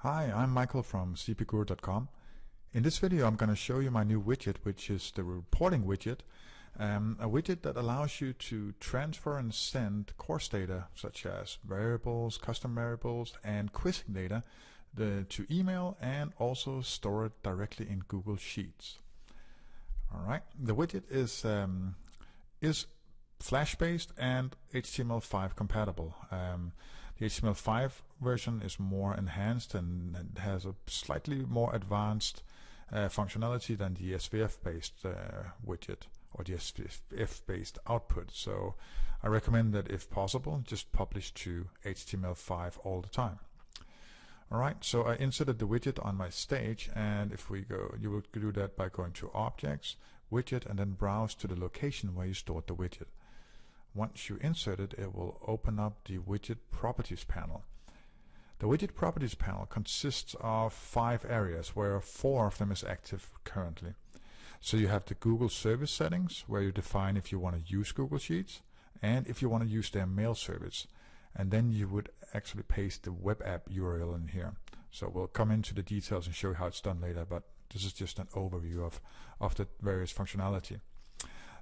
Hi, I'm Michael from cpguru.com. In this video I'm going to show you my new widget, which is the reporting widget. A widget that allows you to transfer and send course data such as variables, custom variables, and quizzing data to email, and also store it directly in Google Sheets. Alright, the widget is Flash-based and HTML5 compatible. The HTML5 version is more enhanced and has a slightly more advanced functionality than the SVF-based widget or the SVF-based output. So I recommend that, if possible, just publish to HTML5 all the time. Alright, so I inserted the widget on my stage, and if we go, you will do that by going to Objects, Widget, and then browse to the location where you stored the widget. Once you insert it, it will open up the Widget Properties panel. The Widget Properties panel consists of 5 areas, where 4 of them is active currently. So you have the Google Service settings, where you define if you want to use Google Sheets and if you want to use their mail service. And then you would actually paste the web app URL in here. So we'll come into the details and show you how it's done later, but this is just an overview of the various functionality.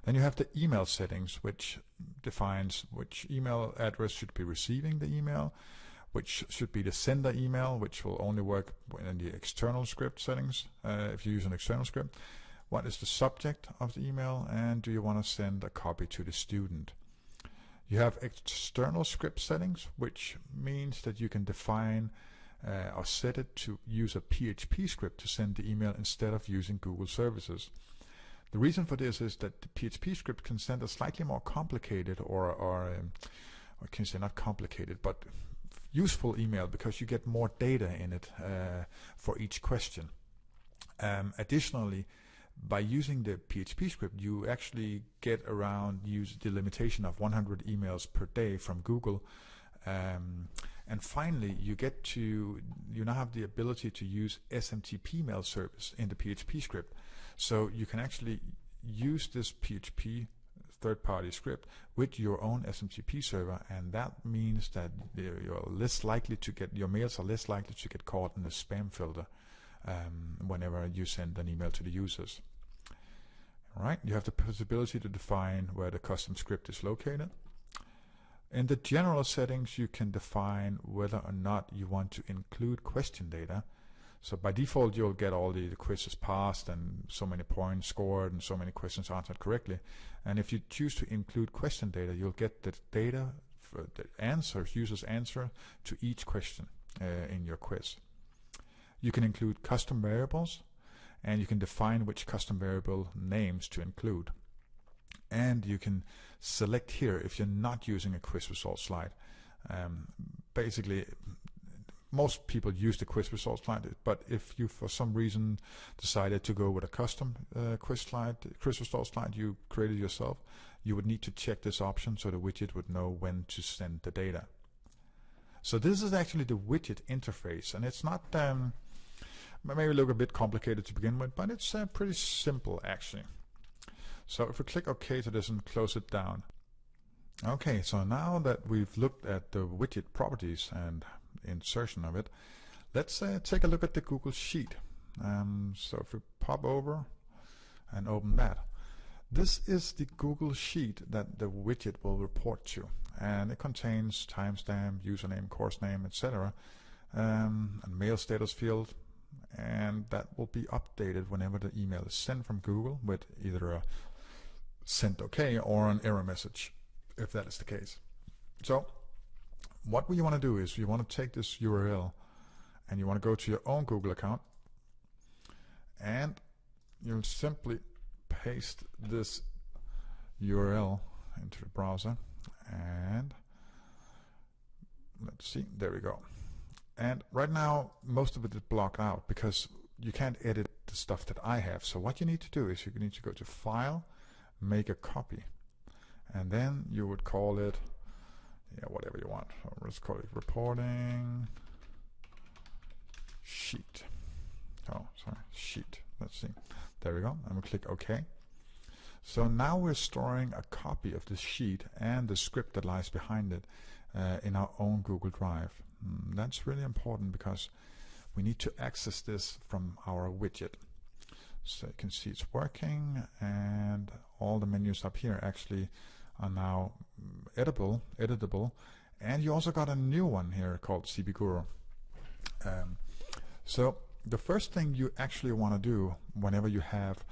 Then you have the email settings, which defines which email address should be receiving the email, which should be the sender email, which will only work in the external script settings, if you use an external script. What is the subject of the email, and do you want to send a copy to the student? You have external script settings, which means that you can define or set it to use a PHP script to send the email instead of using Google services. The reason for this is that the PHP script can send a slightly more complicated or can you say not complicated, but useful email, because you get more data in it for each question. Additionally, by using the PHP script, you actually get around the limitation of 100 emails per day from Google. And finally, you now have the ability to use SMTP mail service in the PHP script. So you can actually use this PHP third-party script with your own SMTP server, and that means that you're less likely to get, your mails are less likely to get caught in the spam filter whenever you send an email to the users. All right, you have the possibility to define where the custom script is located. In the general settings, you can define whether or not you want to include question data. So by default, you'll get all the quizzes passed and so many points scored and so many questions answered correctly. And if you choose to include question data, you'll get the data for the answers, users' answer to each question in your quiz. You can include custom variables, and you can define which custom variable names to include. And you can select here if you're not using a quiz result slide. Basically, most people use the quiz result slide, but if you for some reason decided to go with a custom quiz result slide you created yourself, you would need to check this option so the widget would know when to send the data. So this is actually the widget interface, and it's not maybe look a bit complicated to begin with, but it's pretty simple actually. So if we click OK to this and close it down. Okay, so now that we've looked at the widget properties and insertion of it, let's take a look at the Google Sheet. So if we pop over and open that, this is the Google Sheet that the widget will report to, and it contains timestamp, username, course name, etc., and mail status field, and that will be updated whenever the email is sent from Google with either a sent OK or an error message, if that is the case. So what we want to do is you want to take this URL and you want to go to your own Google account, and you'll simply paste this URL into the browser, and let's see, there we go. And right now most of it is blocked out because you can't edit the stuff that I have. So what you need to do is you need to go to File, Make a Copy, and then you would call it whatever you want. So let's call it Reporting Sheet. Oh, sorry, Sheet. Let's see. There we go. And we click OK. So now we're storing a copy of the sheet and the script that lies behind it in our own Google Drive. That's really important because we need to access this from our widget. So you can see it's working, and all the menus up here actually are now editable, and you also got a new one here called CP Guru. So the first thing you actually want to do whenever you have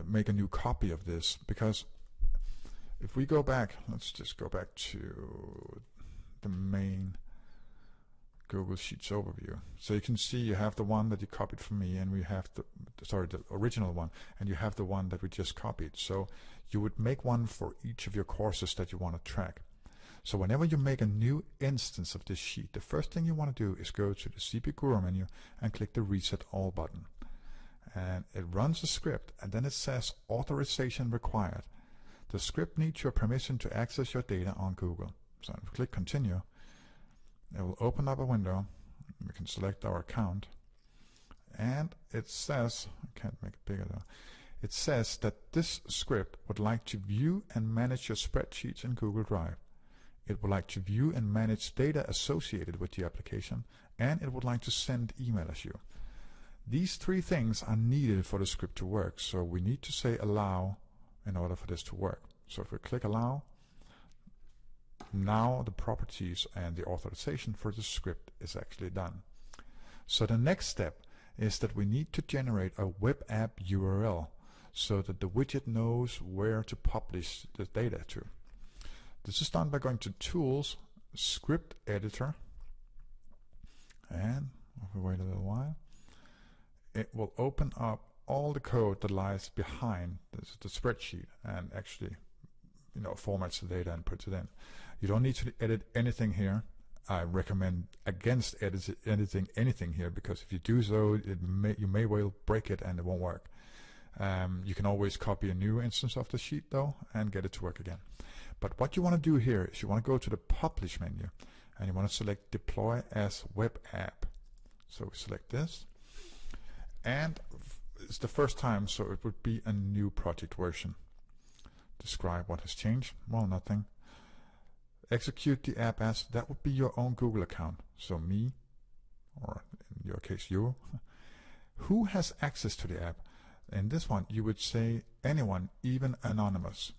make a new copy of this, because if we go back, let's just go back to the main Google Sheets overview. So you can see you have the one that you copied from me, and we have the original one, and you have the one that we just copied. So you would make one for each of your courses that you want to track. So whenever you make a new instance of this sheet, the first thing you want to do is go to the CP Guru menu and click the Reset All button. And it runs a script, and then it says authorization required. The script needs your permission to access your data on Google. So if we click Continue, it will open up a window. We can select our account, and it says, I can't make it bigger though, it says that this script would like to view and manage your spreadsheets in Google Drive. It would like to view and manage data associated with the application, and it would like to send email as you. These three things are needed for the script to work, so we need to say allow in order for this to work. So if we click allow, now the properties and the authorization for the script is actually done. So the next step is that we need to generate a web app URL so that the widget knows where to publish the data to. This is done by going to Tools, Script Editor, and if we wait a little while, it will open up all the code that lies behind the spreadsheet and actually, formats the data and puts it in. You don't need to edit anything here. I recommend against editing anything here, because if you do so, you may well break it and it won't work. You can always copy a new instance of the sheet though and get it to work again. But what you want to do here is you want to go to the Publish menu, and you want to select Deploy as Web App. So we select this, and it's the first time, so it would be a new project version. Describe what has changed. Well, nothing. Execute the app as, that would be your own Google account. So me, or in your case you. Who has access to the app? In this one you would say anyone, even anonymous.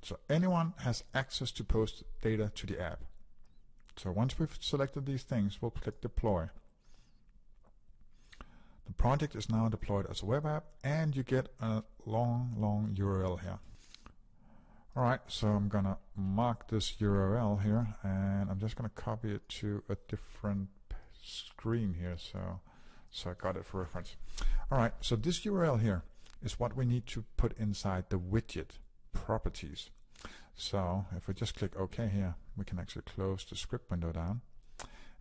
So anyone has access to post data to the app. So once we've selected these things, we'll click Deploy. The project is now deployed as a web app, and you get a long URL here. Alright, so I'm gonna mark this URL here, and I'm just gonna copy it to a different screen here, so I got it for reference. Alright, so this URL here is what we need to put inside the widget properties. So if we just click OK here, we can actually close the script window down,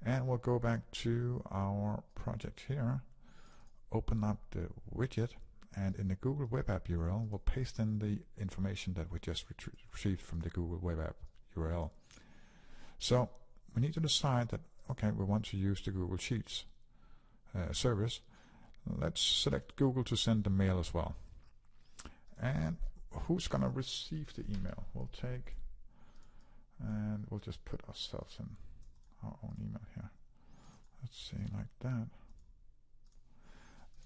and we'll go back to our project here, open up the widget, and in the Google Web App URL we'll paste in the information that we just retrieved from the Google Web App URL. So we need to decide that, okay, we want to use the Google Sheets service. Let's select Google to send the mail as well. And who's going to receive the email? We'll take, and we'll just put ourselves in our own email here. Let's see, like that.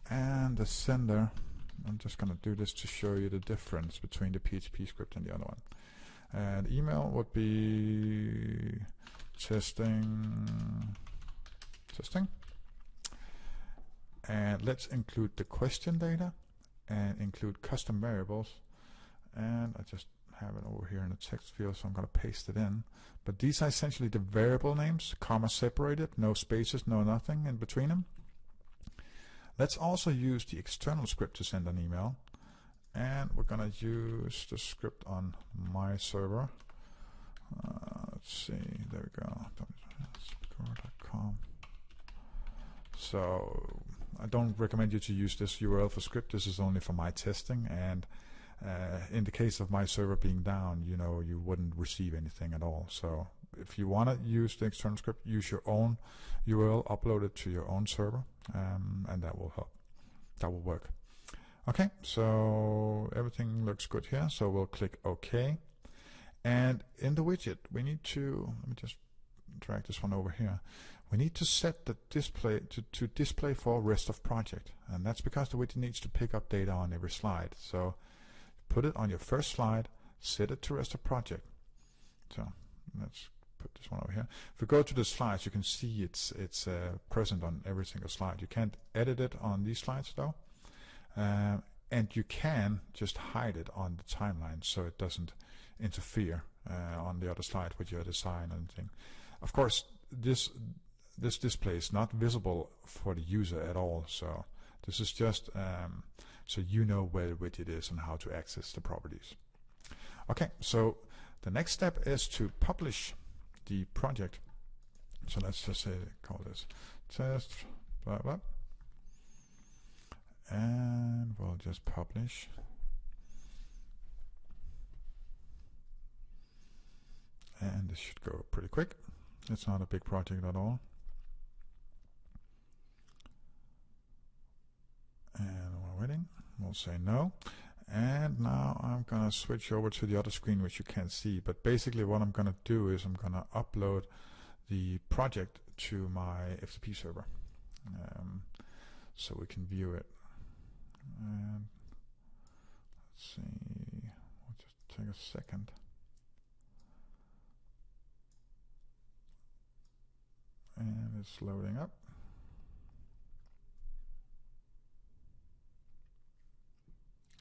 And the sender, I'm just going to do this to show you the difference between the PHP script and the other one. And email would be testing. And let's include the question data and include custom variables. And I just have it over here in the text field, so I'm going to paste it in. But these are essentially the variable names, comma separated, no spaces, no nothing in between them. Let's also use the external script to send an email, and we're going to use the script on my server. Let's see, there we go, .com. So I don't recommend you to use this URL for script. This is only for my testing, and in the case of my server being down, you wouldn't receive anything at all. So if you want to use the external script, use your own URL, upload it to your own server, and that will help. That will work. Okay, so everything looks good here, so we'll click OK. And in the widget, we need to, let me just drag this one over here. we need to set the display to display for rest of project, and that's because the widget needs to pick up data on every slide. So put it on your first slide, set it to rest of project. So let's put this one over here. If we go to the slides, you can see it's present on every single slide. You can't edit it on these slides though, and you can just hide it on the timeline so it doesn't interfere on the other slide with your design and thing. Of course, this display is not visible for the user at all, so this is just so you know where the widget is and how to access the properties. Okay, so the next step is to publish the project. So let's just say, call this test, blah, blah, and we'll just publish. And this should go pretty quick. It's not a big project at all. And while waiting, we'll say no. And now I'm gonna switch over to the other screen, which you can't see, but basically what I'm gonna do is I'm gonna upload the project to my FTP server, so we can view it. And let's see, we'll just take a second. And it's loading up.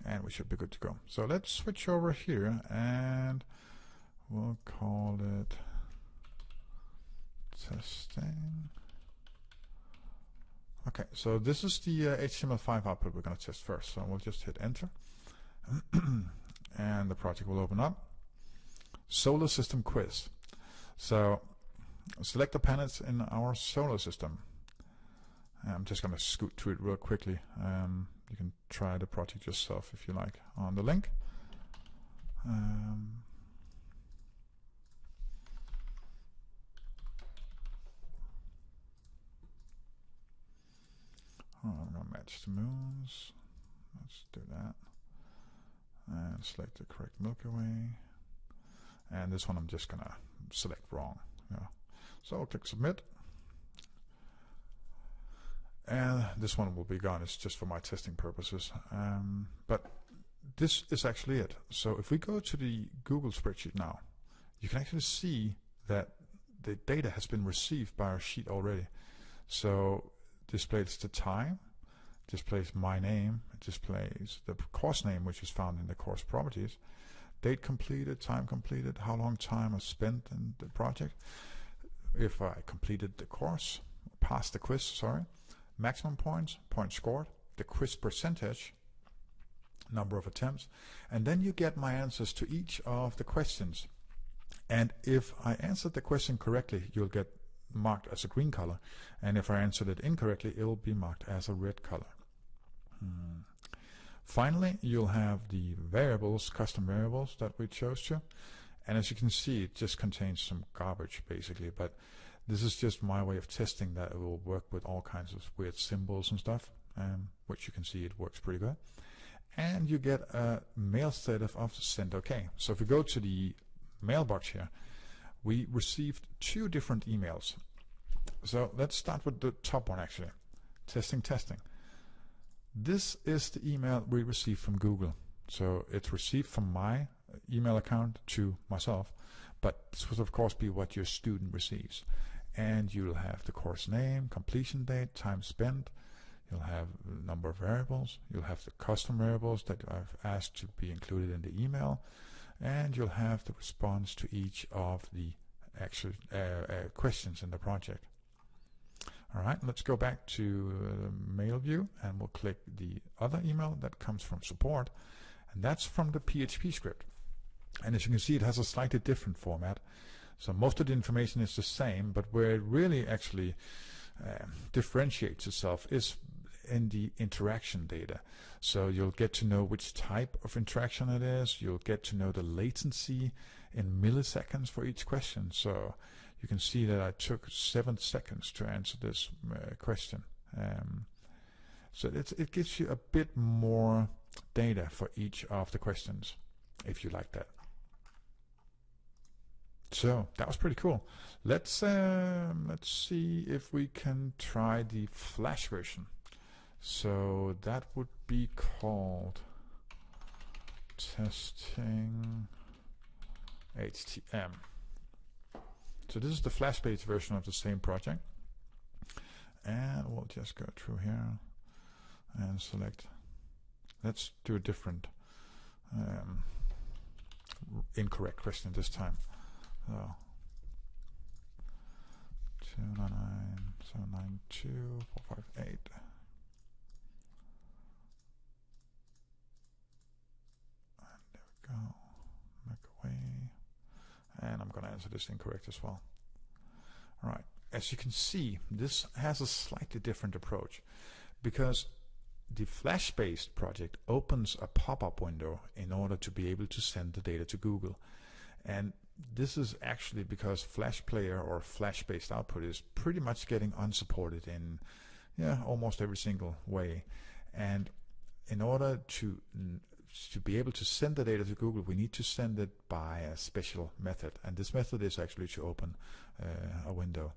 And we should be good to go. So let's switch over here and we'll call it testing. Okay, so this is the HTML5 output we're going to test first. So we'll just hit enter and the project will open up. Solar system quiz. So select the planets in our solar system. I'm just going to scoot to it real quickly. You can try the project yourself if you like on the link. I'm going to match the moons. Let's do that. And select the correct Milky Way. And this one I'm just going to select wrong. Yeah. So I'll click submit. And this one will be gone. It's just for my testing purposes. But this is actually it. So if we go to the Google spreadsheet now, you can actually see that the data has been received by our sheet already. So it displays the time, displays my name, it displays the course name, which is found in the course properties, date completed, time completed, how long time I spent in the project, if I completed the course, passed the quiz, sorry, maximum points, points scored, the quiz percentage, number of attempts, and then you get my answers to each of the questions. And if I answered the question correctly, you'll get marked as a green color, and if I answered it incorrectly, it will be marked as a red color. Finally, you'll have the variables, custom variables that we chose to, and as you can see, it just contains some garbage basically, but this is just my way of testing that it will work with all kinds of weird symbols and stuff, which you can see it works pretty good. And you get a mail status of send OK. So if we go to the mailbox here, we received 2 different emails. So let's start with the top one actually, testing. This is the email we received from Google. So it's received from my email account to myself, but this would of course be what your student receives. And you'll have the course name, completion date, time spent, you'll have a number of variables, you'll have the custom variables that I've asked to be included in the email, and you'll have the response to each of the actual questions in the project. Alright, let's go back to the mail view and we'll click the other email that comes from support, and that's from the PHP script. And as you can see, it has a slightly different format. So most of the information is the same, but where it really actually differentiates itself is in the interaction data. So you'll get to know which type of interaction it is, you'll get to know the latency in milliseconds for each question. So you can see that I took 7 seconds to answer this question. So it gives you a bit more data for each of the questions, if you like that. So that was pretty cool. Let's see if we can try the Flash version. So that would be called testing HTML. So this is the Flash-based version of the same project, and we'll just go through here and select. Let's do a different incorrect question this time. So 299.792.458. And there we go. Make away. And I'm going to answer this incorrect as well. All right. As you can see, this has a slightly different approach, because the Flash-based project opens a pop-up window in order to be able to send the data to Google. And this is actually because Flash Player or Flash-based output is pretty much getting unsupported in almost every single way. And in order to be able to send the data to Google, we need to send it by a special method. And this method is actually to open a window.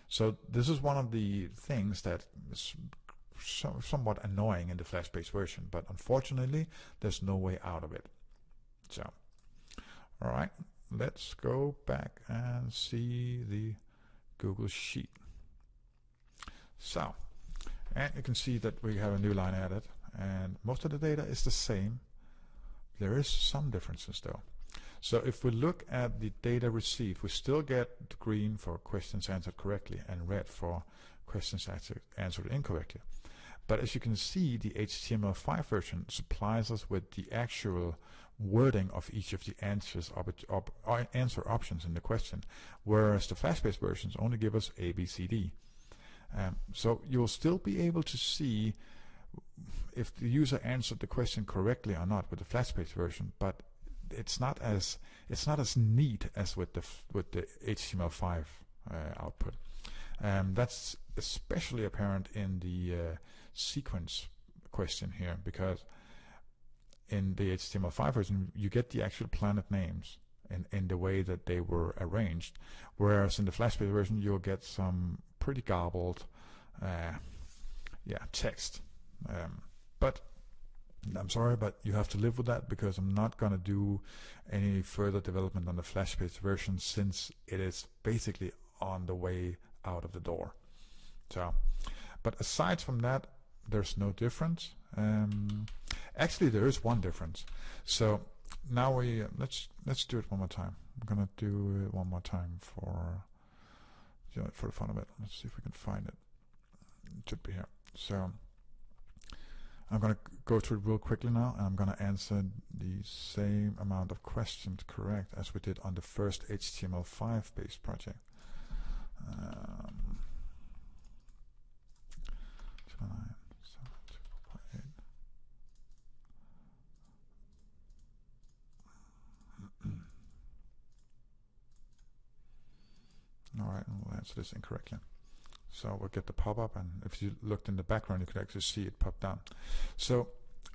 So this is one of the things that is somewhat annoying in the Flash-based version, but unfortunately there's no way out of it. So all right, let's go back and see the Google Sheet. So, and you can see that we have a new line added, and most of the data is the same. There is some differences though. So if we look at the data received, we still get the green for questions answered correctly and red for questions answered incorrectly. But as you can see, the HTML5 version supplies us with the actual wording of each of the answer options in the question, whereas the Flash-based versions only give us A, B, C, D. So you'll still be able to see if the user answered the question correctly or not with the Flash-based version, but it's not as neat as with the HTML5 output. That's especially apparent in the sequence question here, because in the HTML5 version you get the actual planet names in the way that they were arranged, whereas in the Flash-based version you'll get some pretty garbled text. But I'm sorry, but you have to live with that, because I'm not going to do any further development on the Flash-based version since it is basically on the way out of the door. So, but aside from that, there's no difference. Actually, there is one difference. So now we let's do it one more time. I'm gonna do it one more time for the fun of it. Let's see if we can find it. It should be here. So I'm going to go through it real quickly now, and I'm going to answer the same amount of questions correct as we did on the first HTML5 based project. All right, and we'll answer this incorrectly. So we'll get the pop-up, and if you looked in the background, you could actually see it pop down. So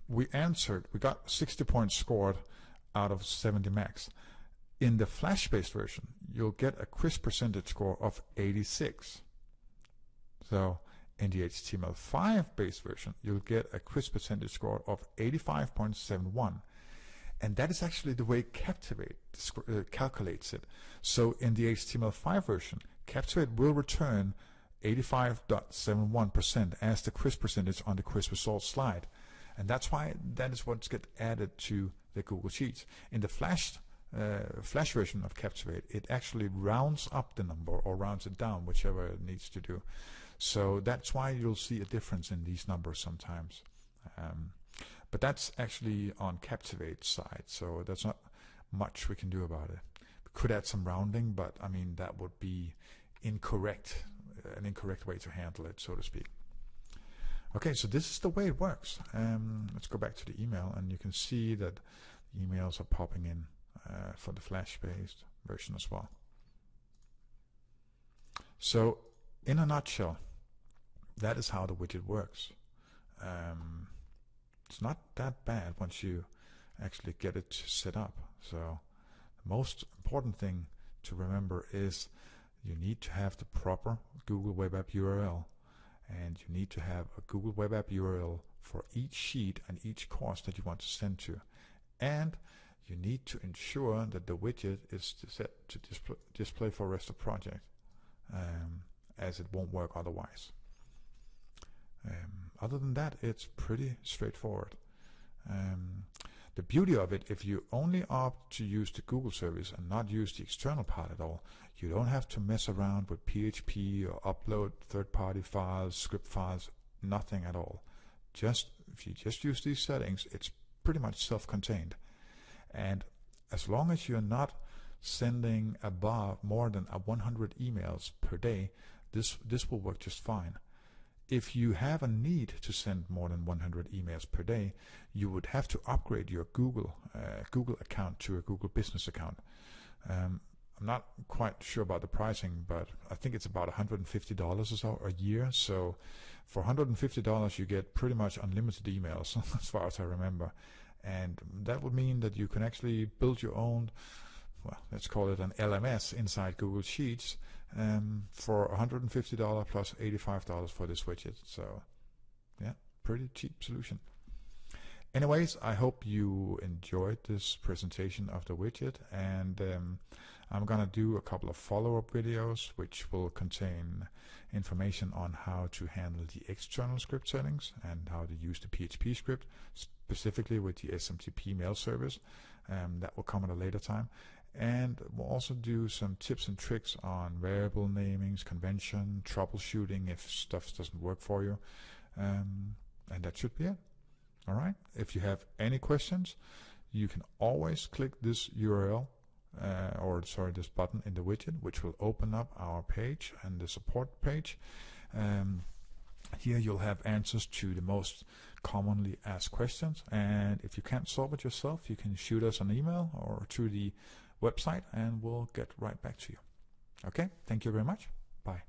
we got 60 points scored out of 70 max. In the Flash-based version, you'll get a quiz percentage score of 86. So in the HTML5 based version, you'll get a quiz percentage score of 85.71. And that is actually the way Captivate calculates it. So in the HTML5 version, Captivate will return 85.71% as the quiz percentage on the quiz results slide. And that's why that is what's get added to the Google Sheets. In the Flash version of Captivate, it actually rounds up the number or rounds it down, whichever it needs to do. So that's why you'll see a difference in these numbers sometimes. But that's actually on Captivate's side, so that's not much we can do about it. We could add some rounding, but I mean that would be incorrect, an incorrect way to handle it, so to speak. Okay, so this is the way it works. Let's go back to the email, and you can see that the emails are popping in for the Flash-based version as well. So, in a nutshell, that is how the widget works. It's not that bad once you actually get it set up. So, the most important thing to remember is you need to have the proper Google Web App URL, and you need to have a Google Web App URL for each sheet and each course that you want to send to. And you need to ensure that the widget is set to display for rest of project, as it won't work otherwise. Other than that, it's pretty straightforward. The beauty of it, if you only opt to use the Google service and not use the external part at all, you don't have to mess around with PHP or upload third-party files, script files, nothing at all. If you just use these settings, it's pretty much self-contained. And as long as you're not sending above more than 100 emails per day, this will work just fine. If you have a need to send more than 100 emails per day, you would have to upgrade your Google account to a Google Business account. I'm not quite sure about the pricing, but I think it's about $150 or so a year. So for $150, you get pretty much unlimited emails, as far as I remember. And that would mean that you can actually build your own, well, let's call it an LMS inside Google Sheets, for $150 plus $85 for this widget. So yeah, pretty cheap solution. Anyways, I hope you enjoyed this presentation of the widget, and I'm gonna do a couple of follow-up videos which will contain information on how to handle the external script settings and how to use the PHP script, specifically with the SMTP mail service. That will come at a later time. And we'll also do some tips and tricks on variable namings, convention, troubleshooting if stuff doesn't work for you. And that should be it. All right. If you have any questions, you can always click this URL, this button in the widget, which will open up our page and the support page. Here you'll have answers to the most commonly asked questions. And if you can't solve it yourself, you can shoot us an email or through the website, and we'll get right back to you. Okay, thank you very much. Bye.